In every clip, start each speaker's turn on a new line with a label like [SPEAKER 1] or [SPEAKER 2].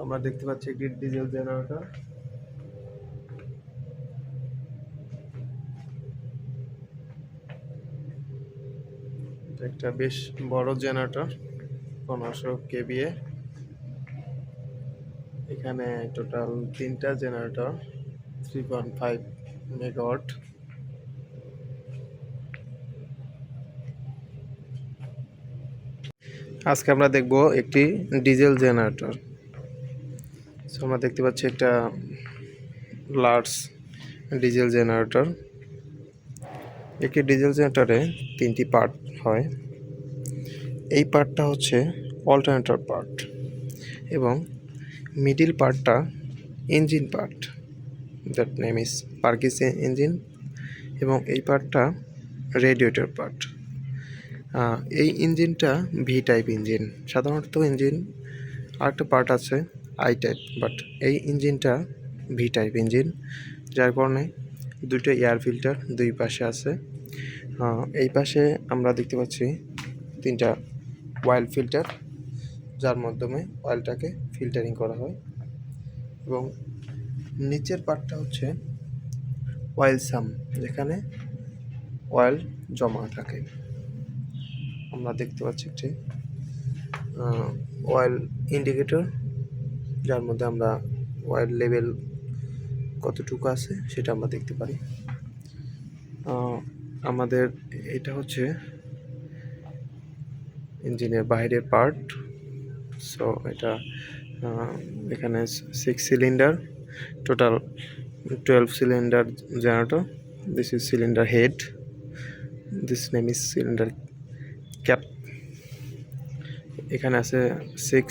[SPEAKER 1] আমরা দেখতে পাচ্ছি একটি ডিজেল জেনারেটর। এটা একটা বেশ বড় জেনারেটর, 1500 কেভিএ। এখানে টোটাল 3টা জেনারেটর, 3.5 মেগাওয়াট। আজকে আমরা দেখব একটি ডিজেল জেনারেটর। সো আমরা দেখতে পাচ্ছি একটা লার্জ ডিজেল জেনারেটর। একটি ডিজেল জেনারেটরে 3টি পার্ট হয়। এই পার্টটা হচ্ছে অল্টারনেটর পার্ট এবং মিডিল পার্টটা engine part, that name is Perkins engine, এবং এই পার্টটা রেডিয়েটর পার্ট। এই ইঞ্জিনটা ভি টাইপ ইঞ্জিন। সাধারণত ইঞ্জিন আরেকটা পার্ট আছে আই টাইপ, বাট এই ইঞ্জিনটা ভি টাইপ ইঞ্জিন, যার কারণে দুটো এয়ার ফিল্টার দুই পাশে আছে। এই পাশে আমরা দেখতে পাচ্ছি 3টা অয়েল ফিল্টার, যার মাধ্যমে অয়েলটাকে ফিল্টারিং করা হয়, এবং নিচের পার্টটা হচ্ছে অয়েল সাম, যেখানে অয়েল জমা থাকে। আমরা দেখতে পাচ্ছি একটি অয়েল ইন্ডিকেটর, যার মধ্যে আমরা অয়েল লেভেল কতটুকু আছে সেটা আমরা দেখতে পারি। আমাদের এটা হচ্ছে ইঞ্জিনের বাইরের পার্ট। সো এটা এখানে 6 cylinder, total 12 cylinder generator. This is cylinder head, this name is cylinder cap. এখানে আছে 6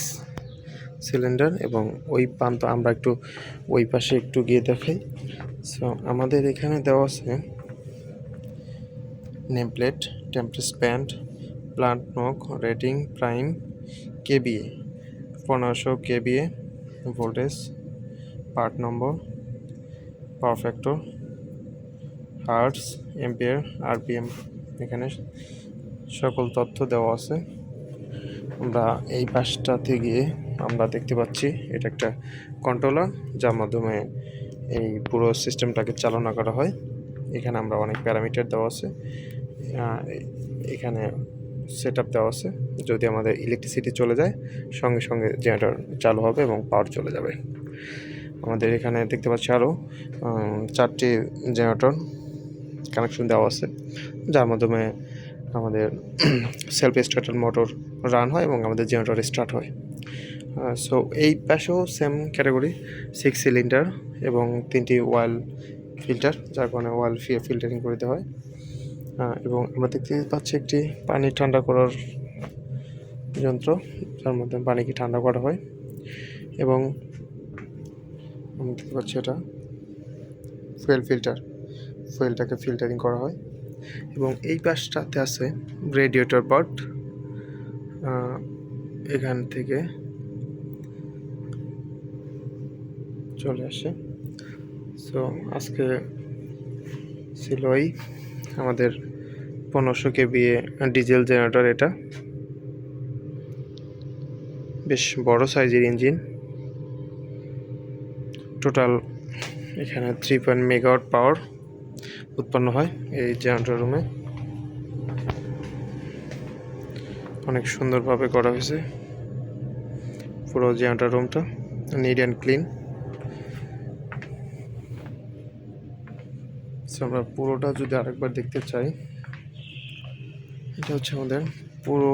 [SPEAKER 1] সিলিন্ডার, এবং ওই প্রান্ত আমরা একটু ওই পাশে একটু গিয়ে দেখাই। সো আমাদের এখানে দেওয়া আছে name plate, temperature band, plant নক, rating, prime, KVA 1500 KVA, voltage, part number, power factor, hertz, ampere, RPM, এখানে সকল তথ্য দেওয়া আছে। আমরা এই পাশটাতে গিয়ে আমরা দেখতে পাচ্ছি এটা একটা কন্ট্রোলার, যার মাধ্যমে এই পুরো সিস্টেমটাকে চালনা করা হয়। এখানে আমরা অনেক প্যারামিটার দেওয়া আছে। এখানে সেট আপ দেওয়া আছে, যদি আমাদের ইলেকট্রিসিটি চলে যায় সঙ্গে সঙ্গে জেনারেটর চালু হবে এবং পাওয়ার চলে যাবে। আমাদের এখানে দেখতে পাচ্ছি আরও 4টি জেনারেটর কানেকশন দেওয়া আছে, যার মাধ্যমে আমাদের সেলফ স্টার্টার মোটর রান হয় এবং আমাদের জেনারেটর স্টার্ট হয়। সো এই পাশেও সেম ক্যাটাগরি, 6 সিলিন্ডার এবং 3টি অয়েল ফিল্টার, যার কারণে অয়েল ফিল্টারিং করতে হয়। এবং আমরা দেখতে পাচ্ছি একটি পানি ঠান্ডা করার যন্ত্র, যার মধ্যে পানিকে ঠান্ডা করা হয়, এবং আমরা দেখতে পাচ্ছি এটা ফুয়েল ফিল্টার, ফুয়েলটাকে ফিল্টারিং করা হয়। এবং এই পাশটাতে আছে রেডিয়েটর পার্ট, এখান থেকে চলে আসে। সো আজকে ছিল আমাদের 1500 কেভিএ ডিজেল জেনারেটর। এটা বেশ বড় সাইজের ইঞ্জিন। টোটাল এখানে 3 মেগাওয়াট পাওয়ার উৎপন্ন হয় এই জেনারেটর রুমে। অনেক সুন্দরভাবে করা হয়েছে পুরো জেনারেটর রুমটা, নিট অ্যান্ড ক্লিন। সো আমরা পুরোটা যদি আরেকবার দেখতে চাই, এটা হচ্ছে আমাদের পুরো